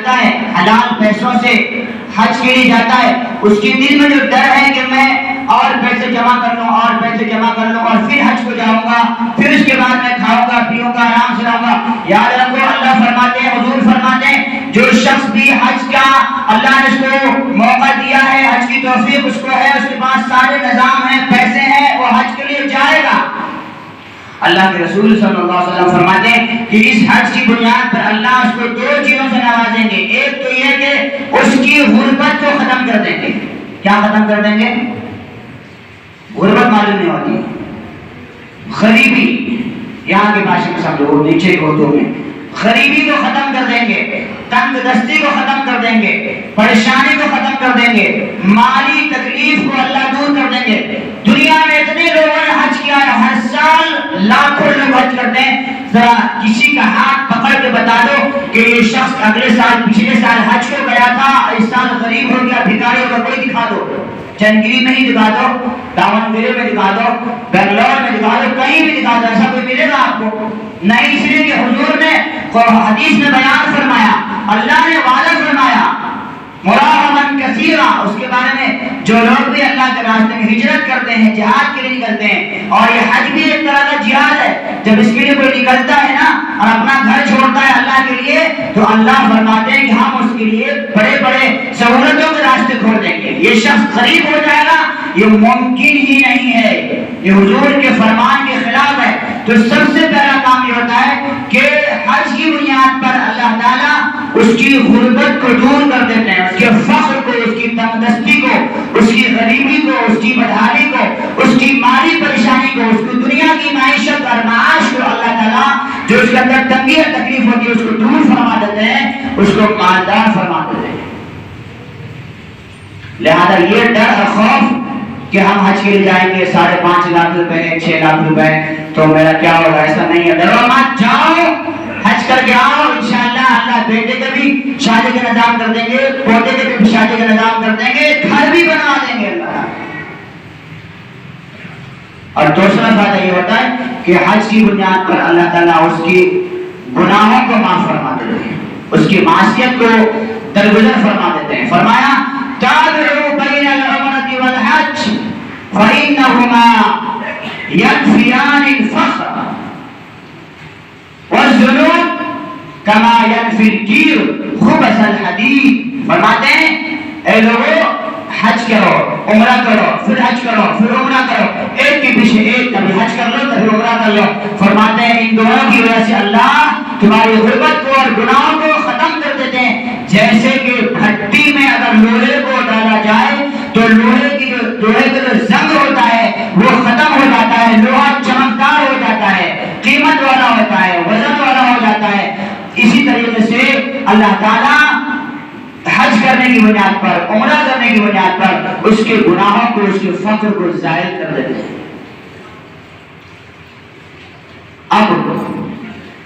نکلتا ہے حلال پیسوں سے حج کے لیے جاتا ہے، اس کے دل میں جو ڈر ہے کہ میں اور پیسے جمع کر لوں اور پیسے جمع کر لوں اور پھر حج کو جاؤں گا، پھر اس کے بعد میں کھاؤں گا پیوں گا آرام سے رہوں گا، یاد رکھو اللہ فرماتے ہیں، حضور فرماتے ہیں جو شخص بھی حج کا اللہ نے اس کو موقع دیا ہے، حج کی توفیق اس کو ہے، اس کے پاس سارے نظام ہیں، پیسے ہیں، وہ حج کے لیے جائے گا۔ اللہ کے رسول صلی اللہ علیہ وسلم فرماتے ہیں کہ اس حج کی بنیاد پر اللہ اس کو دو چیزوں سے نوازیں گے، ایک تو یہ کہ اس کی غربت کو ختم کر دیں گے۔ کیا ختم کر دیں گے؟ غربت معلوم نہیں ہوتی، غریبی، یہاں کے بھاشے میں سمجھو نیچے کے اردو میں، غریبی کو ختم کر دیں گے، تنگ دستی کو ختم کر دیں گے، پریشانی کو ختم کر دیں گے، مالی تکلیف کو اللہ دور کر دیں گے۔ دنیا میں اتنے لوگوں نے حج کیا ہے، ہر سال لاکھوں لوگ حج کرتے ہیں، ذرا کسی کا ہاتھ پکڑ کے بتا دو کہ یہ شخص اگلے سال پچھلے سال حج کو گیا تھا، اس سال غریب ہو گیا، بھکاری ہو گیا، کوئی دکھا دو، چنگری میں ہی دکھا دو، داونگیرے میں دکھا دو، بنگلور میں دکھا دو، کہیں بھی دکھا دو، ایسا کوئی ملے گا آپ کو؟ نہیں، اس لیے کہ حضور نے حدیث میں بیان فرمایا، اللہ نے وعدہ فرمایا مراغمن کثیرا، اس کے بارے میں جو لوگ بھی اللہ کے راستے میں ہجرت کرتے ہیں، جہاد کے لیے نکلتے ہیں، اور یہ حج بھی ایک طرح کا جہاد ہے، جب اس کے لیے کوئی نکلتا ہے نا اور اپنا گھر چھوڑتا ہے اللہ کے لیے، تو اللہ فرماتے ہیں کہ ہم اس کے لیے بڑے بڑے سہولتوں کے راستے کھول دیں گے۔ یہ شخص غریب ہو جائے گا، یہ ممکن ہی نہیں ہے، یہ حضور کے فرمان کے خلاف ہے۔ تو سب سے پہلا کام یہ ہوتا ہے کہ حج کی بنیاد پر اللہ تعالیٰ اس کی غربت کو دور کر دیتے ہیں، اس کے فقر کو، اس کی تنگدستی کو، اس کی غریبی کو، اس کی بدحالی کو، اس کی مالی پریشانی کو، اس کو دنیا کی معیشت اور معاش کو اللہ تعالیٰ جو اس کے اندر تنگی اور تکلیف ہوتی ہے اس کو دور فرما دیتے ہیں، اس کو مالدار فرما دیتے ہیں۔ لہذا یہ ڈر اور خوف کہ ہم حج کے لیے جائیں گے 5.5 لاکھ روپے 6 لاکھ روپے تو میرا کیا ہوگا، ایسا نہیں ہے، ڈرو مت، جاؤ حج کر کے آؤ، انشاءاللہ اللہ بیٹے کے بھی شادی کا نظام کر دیں گے، پوتے کے بھی شادی کا نظام کر دیں گے، گھر بھی بنا دیں گے اللہ۔ اور دوسرا فائدہ یہ ہوتا ہے کہ حج کی بنیاد پر اللہ تعالیٰ اس کی گناہوں کو معاف فرما دیتے ہیں، اس کی معصیت کو درگزر فرما دیتے ہیں۔ فرمایا تابعوا بین العمرۃ والحج فإنهما ينفيان الفقر والذنوب كما ينفي الكير خبث الحديد۔ فرماتے ہیں اے لوگو حج کرو، عمرہ کرو، پھر حج کرو، پھر عمرہ کرو، ایک کے پیچھے ایک، کبھی حج کر لو کبھی عمرہ کر لو۔ فرماتے ہیں ان دونوں کی وجہ سے اللہ تمہاری غربت کو اور گناہوں کو ختم کر دیتے ہیں۔ جیسے کہ بھٹی میں اگر لوہے کو ڈالا جائے تو لوہے کا جو زنگ ہوتا ہے وہ ختم ہو جاتا ہے، لوہا چمکدار ہو جاتا ہے، قیمت والا ہوتا ہے، وزن والا ہو جاتا ہے۔ اسی طریقے سے اللہ تعالیٰ حج کرنے کی بنیاد پر، عمرہ کرنے کی بنیاد پر اس کے گناہوں کو، اس کے فقر کو ظاہر کر دیتے ہیں۔ اب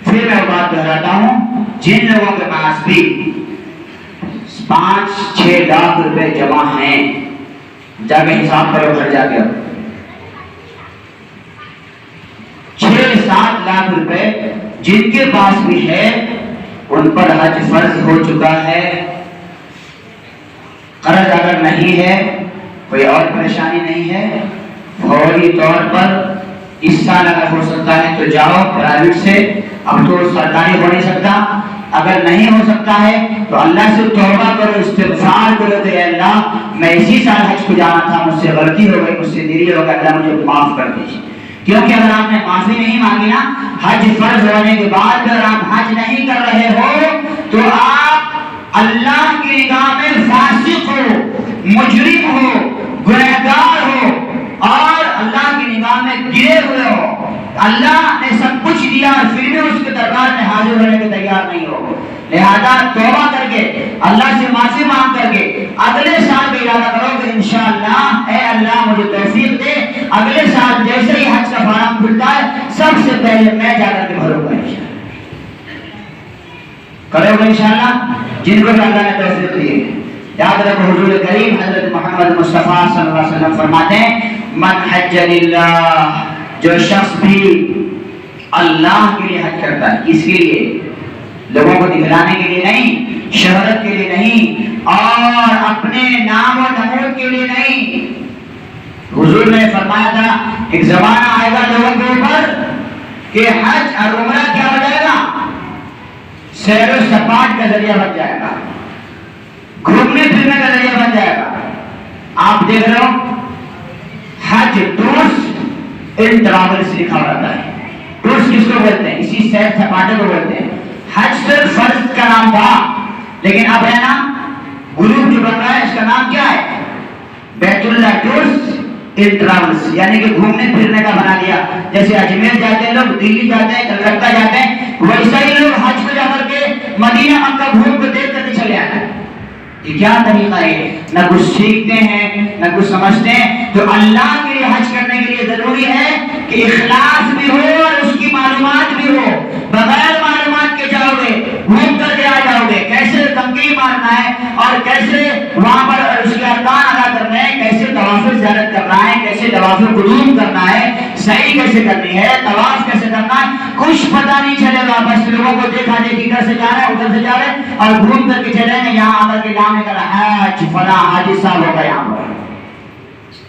پھر میں بات دہراتا ہوں، جن لوگوں کے پاس بھی 5-6 لاکھ روپے جمع ہیں، جا کے حساب کرو گھر جا کے، 6-7 لاکھ روپے جن کے پاس بھی ہے ان پر حج فرض ہو چکا ہے۔ قرض اگر نہیں ہے، کوئی اور پریشانی نہیں ہے، فوری طور پر اس سال اگر ہو سکتا ہے تو جاؤ پرائیویٹ سے، اب تو سرکاری ہو نہیں سکتا، اگر نہیں ہو سکتا ہے تو اللہ سے توبہ کرو، استغفار کرو کہ اے اللہ میں اسی سال حج کو جانا تھا، مجھ سے غلطی ہو گئی، مجھ سے دیری ہو گئی، اللہ مجھے معاف کر دیجیے۔ کیونکہ اگر آپ نے معافی نہیں مانگی نا، حج فرض ہونے کے بعد اگر آپ حج نہیں کر رہے ہو تو آپ اللہ کی نگاہ میں فاسق ہو، مجرم ہو، گنہگار ہو، اور اللہ کی نگاہ میں گرے ہوئے ہو۔ اللہ نے سب کچھ دیا اور پھر بھی اس کے دربار میں حاضر ہونے کے تیار نہیں ہو۔ لہذا توبہ کر کے، اللہ سے معافی مانگ کر کے اگلے سال بھی ارادہ کرو کہ انشاءاللہ اے اللہ مجھے توفیق دے، اگلے سال جیسے ہی حج کا فارم کھلتا ہے سب سے پہلے میں جا کر کے بھروں گا، کرو گے انشاءاللہ، جن کو اللہ نے توفیق دی۔ یاد رکھو حضور کریم حضرت محمد مصطفیٰ صلی اللہ علیہ وسلم فرماتے ہیں من حج للہ، جو شخص بھی اللہ کے لیے حج کرتا ہے، کس کے لیے؟ لوگوں کو دکھلانے کے لیے نہیں، شہرت کے لیے نہیں، اور اپنے نام و نمود کے لیے نہیں۔ حضور نے فرمایا تھا ایک زمانہ آئے گا لوگوں کے اوپر کہ حج اور عمرہ کیا ہو جائے گا؟ سیر و سپاٹ کا ذریعہ بن جائے گا، گھومنے پھرنے کا ذریعہ بن جائے گا۔ آپ دیکھ رہے ہو حج ٹورس ان ٹریولز لکھا رہتا ہے۔ ٹورس کس کو بولتے ہیں؟ اسی سیر سپاٹے کو بولتے ہیں۔ حج صرف فرض کا نام تھا، لیکن اب ہے نا گروپ جو بن رہا ہے اس کا نام کیا ہے؟ بیت اللہ ٹورس ان ٹریولز، یعنی کہ گھومنے پھرنے کا بنا دیا۔ جیسے اجمیر جاتے ہیں لوگ، دلی جاتے ہیں، کلکتہ جاتے ہیں، ویسا ہی لوگ حج پہ جا کر کے مدینہ مکہ گھوم کے دیکھ کر کے چلے آتے ہیں۔ یہ کیا طریقہ ہے؟ نہ کچھ سیکھتے ہیں نہ کچھ سمجھتے ہیں۔ تو اللہ کے لیے حج کرنے کے لیے ضروری ہے کہ اخلاص بھی ہو اور اس کی معلومات بھی ہو۔ بغیر معلومات کے جاؤ گے، گھوم کر کے آ جاؤ گے، کیسے تنقید مارنا ہے اور کیسے وہاں پر اس کے ارکان ادا کرنے ہیں، کیسے طواف زیارت کرنا ہے، کیسے طواف قدوم کرنا ہے، صحیح کیسے کرنی ہے، طواف کیسے کرنا ہے، کچھ پتہ نہیں چلے گا۔ بس لوگوں کو دیکھا دیکھی ادھر سے جا رہے ہیں ادھر سے جا رہے ہیں اور گھوم کر کے چلے گئے، یہاں آ کر کے نام نکلا حج فلاں حاجی صاحب ہو گئے، یہاں پر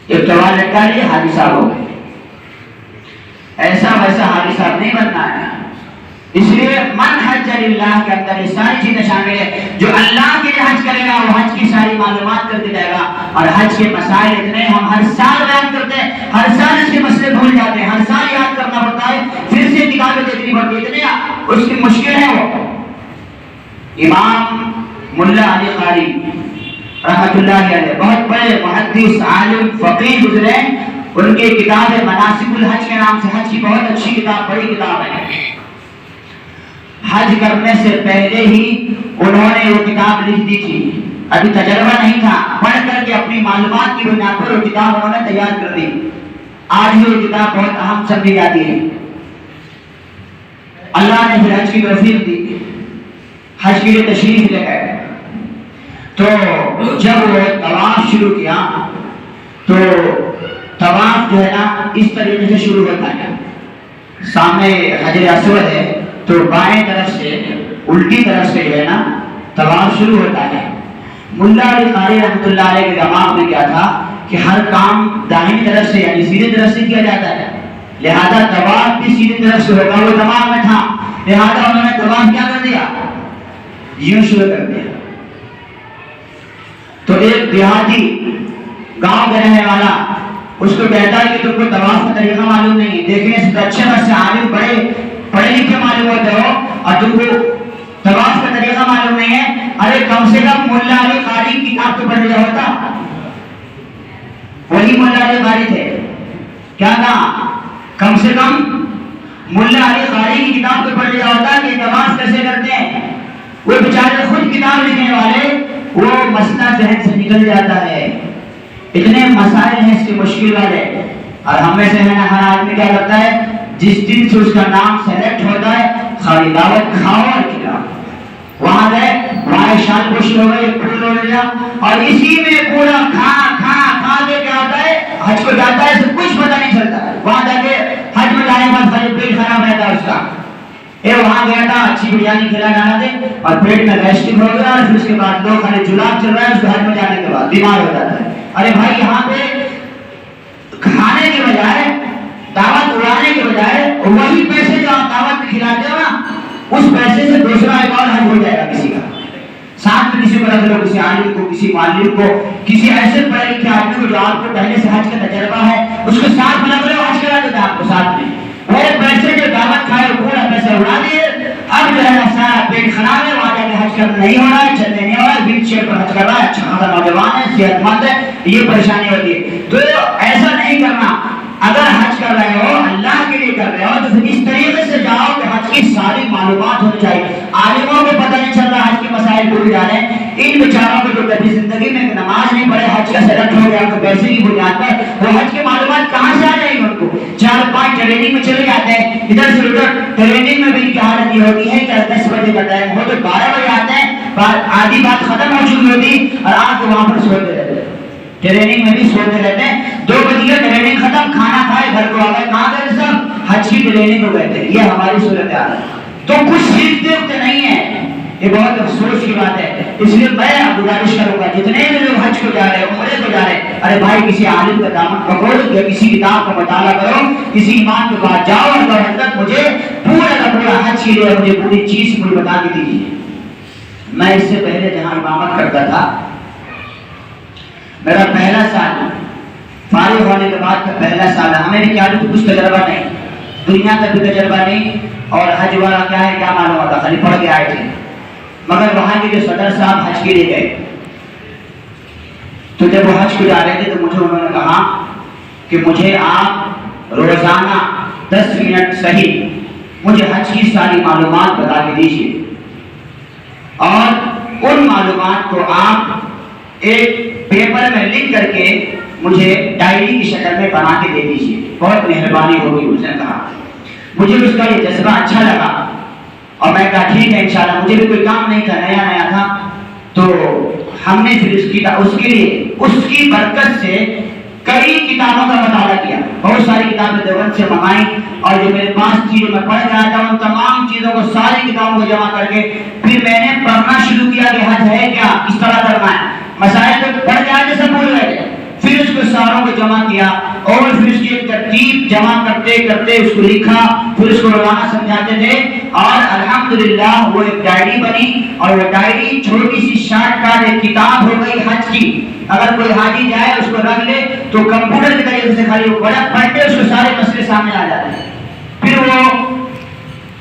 ایک سوال لٹکا لیے حاجی صاحب ہو گئے۔ ایسا ویسا حاجی صاحب نہیں بننا ہے۔ اس لیے من حج للہ کے اندر یہ ساری چیزیں شامل ہے۔ جو اللہ کے لیے حج کرے گا وہ حج کی ساری معلومات کرتے جائے گا، اور حج کے مسائل اتنے ہم ہر سال بیان کرتے ہیں، ہر سال اس کے مسئلے بھول جاتے ہیں، ہر سال یاد کرنا پڑتا ہے، پھر سے کتابیں دیکھنی پڑتی ہے، اتنے اس کی مشکل ہے۔ وہ امام ملا علی قاری رحمۃ اللہ علیہ بہت بڑے محدث عالم فقیہ گزرے، ان کی کتاب ہے مناسک الحج کے نام سے، حج کی بہت اچھی کتاب، بڑی کتاب ہے۔ حج کرنے سے پہلے ہی انہوں نے وہ کتاب لکھ دی تھی، ابھی تجربہ نہیں تھا، پڑھ کر کے اپنی معلومات کی بنیاد پر وہ کتاب انہوں نے تیار کر دی۔ آج بھی وہ کتاب بہت اہم سمجھی جاتی ہے۔ اللہ نے پھر حج کی توفیق دی، حج کے لیے تشریف لے گئے، تو جب وہ طواف شروع کیا تو طواف جو ہے نا اس طریقے سے شروع ہوتا ہے، سامنے حجر اسود ہے تو بائیں طرف سے الٹی طرف سے جو ہے نا طواف شروع ہوتا ہے۔ ملا علی قاری رحمۃ اللہ علیہ کے دماغ میں کیا تھا کہ ہر کام دائیں طرف سے یعنی سیدھی طرف سے کیا جاتا ہے، لہذا طواف بھی سیدھی طرف سے ہوگا، وہ دماغ میں تھا، لہذا انہوں نے طواف کیا کر دیا؟ یوں شروع کر دیا۔ تو ایک دیہاتی گاؤں کا رہنے والا اس کو کہتا ہے کہ تم کو طواف کا طریقہ معلوم نہیں ہے، دیکھنے سے اچھے خاصے عالم بڑے پڑھے لکھے معلوم ہوتے ہو اور تم کو طواف کا طریقہ معلوم نہیں ہے، ارے کم سے کم ملا علی قاری کی کتاب تو پڑھ لیا ہوتا۔ وہی ملا علی قاری تھے، کیا کہا؟ کم سے کم ملا علی قاری کی کتاب تو پڑھ لیا ہوتا کہ طواف کیسے کرتے ہیں۔ وہ بیچارے خود کتاب لکھنے والے، وہ مسئلہ ذہن سے نکل جاتا ہے، اتنے مسائل ہیں اس کے مشکل والے، اور ہم میں سے ہے نا ہر آدمی کیا کرتا ہے جس دن سے اس کا نام سلیکٹ ہوتا ہے خالی دعوت کھاؤ اور کھلاؤ، وہاں گئے وہاں شال پوشی ہو گئی، پھول ہو گیا، اور اسی میں پورا کھا کھا کھا کے کیا ہوتا ہے حج کو جاتا ہے، اسے کچھ پتہ نہیں چلتا، وہاں جا کے حج میں جانے کے بعد خالی پیٹ خراب رہتا ہے اس کا۔ وہاں گیا تھا اچھی بریانی کھلا ڈالا دے اور پیٹ میں گیسٹرک ہو گیا، اور پھر اس کے بعد دو خالی جلاب چل رہا ہے، اس کو حج میں جانے کے بعد بیمار ہو جاتا ہے۔ ارے بھائی یہاں پہ کھانے کے بجائے دعوت اڑانے کے بجائے وہی پیسے جو آپ دعوت میں کھلاتے ہو نا اس پیسے سے دوسرا ایک اور حج ہو جائے گا کسی کا، ساتھ میں کسی کو رکھ لو، کسی عالم کو، کسی معلم کو، کسی ایسے پڑھے لکھے آدمی کو جو آپ کو پہلے سے حج کا تجربہ ہے، اس کو ساتھ میں رکھ لو، حج کرا دیتا آپ کو ساتھ میں۔ وہ پیسے جو دعوت کھائے پورا پیسہ اڑا دیے، اب جو ہے نا سارا پیٹ خراب ہے، وہاں جا کے حج کرنا نہیں ہو رہا ہے، چلنے نہیں ہو رہا ہے، ویل چیئر پر حج کر رہا ہے، اچھا خاصا نوجوان ہے، صحت مند ہے، یہ پریشانی ہوتی ہے۔ تو ایسا نہیں کرنا، اگر حج کر رہے ہو اللہ کے لیے کر رہے ہو تو پھر اس طریقے سے جاؤ کہ حج کی ساری معلومات ہونی چاہیے۔ عالموں کو پتہ نہیں چل رہا حج کے مسائل بھول جا رہے ہیں، ان بیچاروں کو جو کبھی زندگی میں نماز نہیں پڑھے حج کا سلیکٹ ہو گیا تو پیسے کی بنیاد پر وہ حج کی معلومات کہاں سے آ جائیں گے؟ ان کو 4-5 ٹریننگ میں چلے جاتے ہیں، ادھر سے ادھر ٹریننگ میں بھی ان کی حالت یہ ہوتی ہے کہ 10 بجے کا ٹائم ہو تو 12 بجے آتے ہیں، آدھی بات ختم ہو چکی ہوتی اور آ کے وہاں پر سوتے رہتے ہیں، ٹریننگ میں بھی سوتے رہتے ہیں، 2 بجے ٹریننگ ختم، کھانا کھائے گھر کو آ گئے، کہاں گئے سب؟ حج کی ٹریننگ کو گئے تھے۔ یہ ہماری صورت حال ہے۔ تو کچھ سیکھتے نہیں ہے، یہ بہت افسوس کی بات ہے. اس لیے میں گزارش کروں گا جتنے بھی لوگ حج کو جا رہے ہیں عمرے کو جا رہے ہیں, ارے بھائی کسی عالم کا دامن پکڑو یا کسی کتاب کا مطالعہ کرو, کسی امام کے پاس جاؤ اور کہو حضرت مجھے پورا کا پورا حج کے لیے مجھے پوری چیز مجھے بتا کے دیجیے. میں اس سے پہلے جہاں امامت کرتا تھا, میرا پہلا سال فارغ ہونے کے بعد کا پہلا سال, ہمیں بھی کیا کچھ تجربہ نہیں, دنیا کا بھی تجربہ نہیں, اور حج والا کیا ہے کیا معلوم ہوتا, خالی پڑھ کے آئے تھے. مگر وہاں کے جو صدر صاحب حج کے لیے گئے تو جب وہ حج کو جا رہے تھے تو مجھے انہوں نے کہا کہ مجھے آپ روزانہ 10 منٹ صحیح مجھے حج کی ساری معلومات بتا کے دیجیے, اور ان معلومات کو آپ ایک پیپر میں لکھ کر کے مجھے ڈائری کی شکل میں بنا کے دے دیجیے, بہت مہربانی ہوگی. اس نے کہا, مجھے اس کا یہ جذبہ اچھا لگا اور میں کہا ٹھیک ہے انشاءاللہ. مجھے بھی کوئی کام نہیں تھا, نیا نیا تھا, تو ہم نے پھر اس کے لیے اس کی برکت سے کئی کتابوں کا مطالعہ کیا, بہت ساری کتابیں دیوبند سے منگائیں, اور جو میرے پاس تھی جو میں پڑھ رہا تھا ان تمام چیزوں کو ساری کتابوں کو جمع کر کے پھر میں نے پڑھنا شروع کیا کہ حج ہے کیا, کس طرح کرنا ہے. مسائل تو پڑھ کے آئے سب بھول گئے تھے, پھر اس کو ساروں کو جمع کیا اور پھر اس کی ایک ترتیب جمع کرتے کرتے اس کو لکھا, پھر اس کو روزانہ سمجھاتے تھے, اور الحمدللہ وہ ایک ڈائری بنی, اور وہ ڈائری چھوٹی سی شارٹ کٹ ایک کتاب ہو گئی حج کی. اگر کوئی حاجی جائے اس کو رکھ لے تو کمپیوٹر کے طریقے سے خالی وہ پڑھتے اس کو سارے مسئلے سامنے آ جاتے ہیں. پھر وہ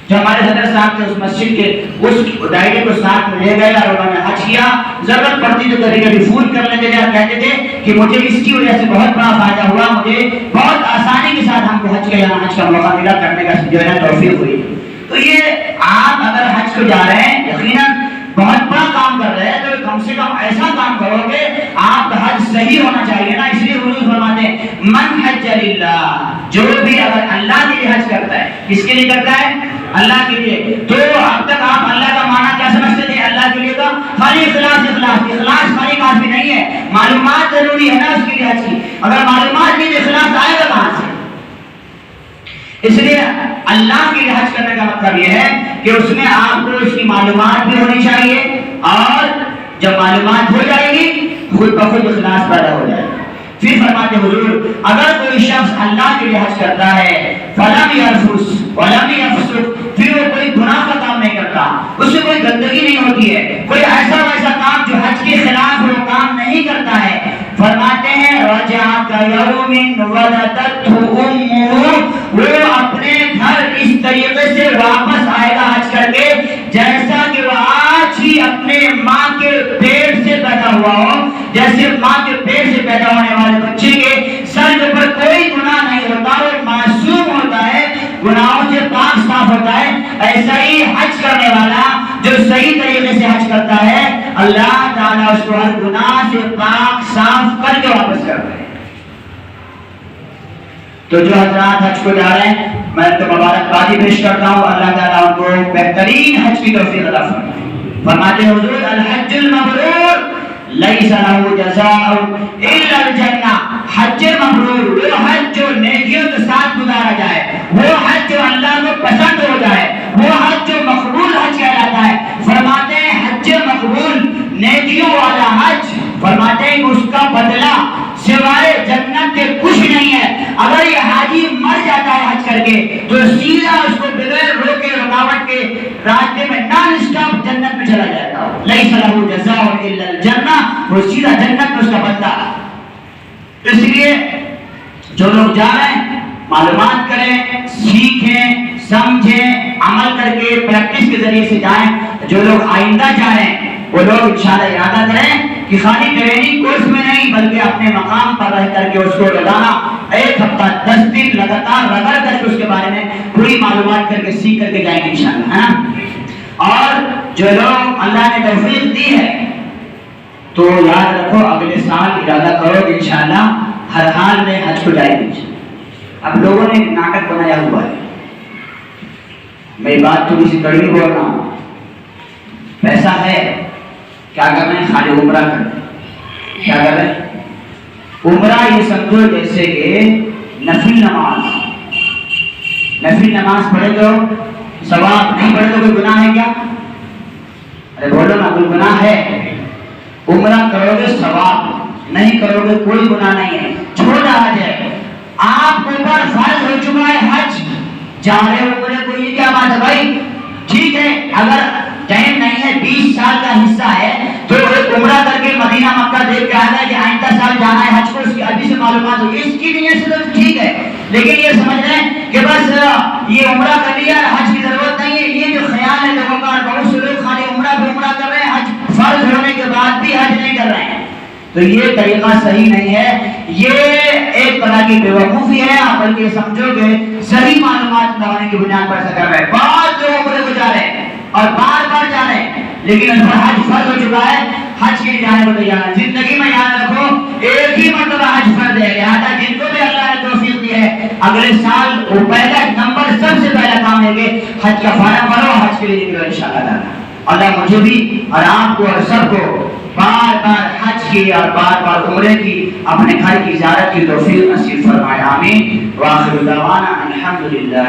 جو ہمارے صدر صاحب تھے اس مسجد کے اس ڈائری کو ساتھ میں لے گئے اور انہوں نے حج کیا. ضرورت پڑتی تو کبھی کبھی فون کر لیتے تھے اور کہتے تھے کہ مجھے اس کی وجہ سے بہت بڑا فائدہ ہوا, مجھے بہت آسانی کے ساتھ ہم کو حج کا موقع ملا, کرنے کا جو ہے توفیق ہوئی. تو یہ آپ اگر حج کو جا رہے ہیں یقیناً بہت بڑا کام کر رہے ہیں, تو کم سے کم ایسا کام کرو کہ آپ کا حج صحیح ہونا چاہیے نا. اس لیے حضور فرماتے ہیں من حج للہ, جو بھی اگر اللہ کے لیے حج کرتا ہے, کس کے لیے کرتا ہے, اللہ کے لیے. تو اب تک آپ اللہ کا معنی کیا سمجھتے تھے, اللہ کے لیے کا خالی اخلاص, اخلاص خالی کافی نہیں ہے, معلومات ضروری ہے نا اس کے لیے حج کی. اگر معلومات نہیں تو اخلاص آئے گا کہاں سے. اس لیے اللہ کے لیے حج کرنے کا مطلب یہ ہے کہ اس میں آپ کو اس کی معلومات بھی ہونی چاہیے, اور جب معلومات ہو جائے گی خود بخود اخلاص پیدا ہو جائے گا. پھر فرماتے حضور اگر کوئی شخص اللہ کے لیے حج کرتا ہے فلم یرفث ولم یفسق, پھر وہ کوئی گناہ کا کام نہیں کرتا, اس سے کوئی گندگی نہیں ہوتی ہے, کوئی ایسا ویسا کام جو حج کے خلاف وہ کام نہیں کرتا ہے, فرماتے ہیں رجع کیوم ولدتہ امہ, وہ اپنے گھر اس طریقے سے واپس آئے گا حج کر کے جیسا کہ وہ آج ہی اپنے ماں کے پیٹ سے پیدا ہوا ہو. جیسے ماں کے پیٹ سے پیدا ہونے والے بچے کے سر کے اوپر کوئی گناہ نہیں ہوتا, وہ معصوم ہوتا ہے, گناہوں سے پاک صاف ہوتا ہے. ایسا ہی حج کرنے والا جو صحیح طریقے سے حج کرتا ہے اللہ تعالیٰ اس کو ہر گناہ سے پاک صاف کر کے واپس کرتا ہے. تو جو حضرات حج کو جا رہے ہیں میں تو مبارکبادی پیش کرتا ہوں, اللہ تعالیٰ ان کو بہترین حج کی توفیق عطا فرمائے. فرماتے حضور الحج المبرور لیس له جزاء الا الجنہ, حج مبرور وہ حج جو نیکیوں کے ساتھ گزارا جائے, وہ حج جو اللہ کو پسند ہو جائے, وہ حج جو مقبول حج کہلاتا ہے. فرماتے ہیں حج مقبول نیکیوں والا حج, فرماتے ہیں کہ اس کا بدلہ سوائے جنت کے کچھ نہیں ہے. اگر یہ حاجی مر جاتا ہے حج کر کے تو سیدھا اس کو بغیر روکے رکاوٹ کے راستے میں نان اسٹاپ جنت میں چلا جائے گا. لیس له جزاء الا الجنہ, وہ سیدھا جنت میں اس کا بدلہ. اس لیے جو لوگ جا رہے ہیں معلومات کریں, سیکھیں, سمجھیں, عمل کر کے پریکٹس کے ذریعے سے جائیں. جو لوگ آئندہ جا رہے ہیں وہ لوگ انشاءاللہ ارادہ کریں کہ خالی ٹریننگ کورس میں نہیں بلکہ اپنے مقام پر رہ کر کے اس کو روزانہ 1 ہفتہ 10 دن لگاتار رگڑ کر کے اس کے بارے میں پوری معلومات کر کے سیکھ کر کے جائیں گے انشاءاللہ, ہے نا. اور جو لوگ اللہ نے توفیق دی ہے تو یاد رکھو اگلے سال ارادہ کرو کہ انشاءاللہ ہر حال میں حج کو جائیں گے. اب لوگوں نے ایک ناٹک بنایا ہوا ہے, میں بات تھوڑی سی کڑوی بول رہا ہوں, پیسہ ہے کیا کر رہے ہیں, خالی عمرہ کر رہے ہیں. کیا کر رہے ہیں, عمرہ یہ سمجھو جیسے کہ نفل نماز, نفل نماز پڑھے تو ثواب, نہیں پڑھے تو کوئی گناہ ہے کیا, ارے بولو نا، کوئی گناہ ہے؟ عمرہ کرو گے ثواب، نہیں کرو گے کوئی گناہ نہیں ہے، چھوٹا حج ہے، آپ کے اوپر فرض ہو چکا ہے حج، جا رہے ہو عمرے کو، یہ کیا بات ہے بھائی؟ ٹھیک ہے، اگر ٹائم نہیں ہے، 20 سال کا حصہ ہے تو ایک عمرہ کر کے مدینہ مکہ دیکھ کے آنا ہے کہ آئندہ سال جانا ہے حج کو، اس کی ابھی سے معلومات ہوگی، اس کی نیت سے تو ٹھیک ہے، لیکن یہ سمجھ رہے ہیں کہ بس یہ عمرہ کر لیا، حج کی ضرورت نہیں ہے، یہ جو خیال ہے لوگوں کا، بہت سے لوگ خالی عمرہ پہ عمرہ کر رہے ہیں، حج فرض ہونے کے بعد بھی حج نہیں کر رہے ہیں، تو یہ طریقہ صحیح نہیں ہے، یہ ایک طرح کی بیوقوفی ہے، آپ بلکہ سمجھو گے صحیح معلومات نہ ہونے کی بنیاد پر ایسا کر رہے ہیں، بعض لوگ عمرے کو جا رہے ہیں اور بار بار جا رہے ہیں، لیکن اس پر حج فرض ہو چکا ہے، حج کے لیے جانے کو تیار ہے، زندگی میں یاد رکھو ایک ہی مرتبہ حج فرض ہے، لہٰذا جن کو بھی اللہ نے توفیق دی ہے اگلے سال وہ پہلا نمبر سب سے پہلا کام ہے کہ حج کا فارم بھرو، حج کے لیے نکلو انشاءاللہ۔ اللہ مجھے بھی اور آپ کو اور سب کو بار بار حج کی اور بار بار عمرے کی، اپنے گھر کی زیارت کی توفیق نصیب فرمائے، آمین۔ وآخر دعوانا الحمدللہ۔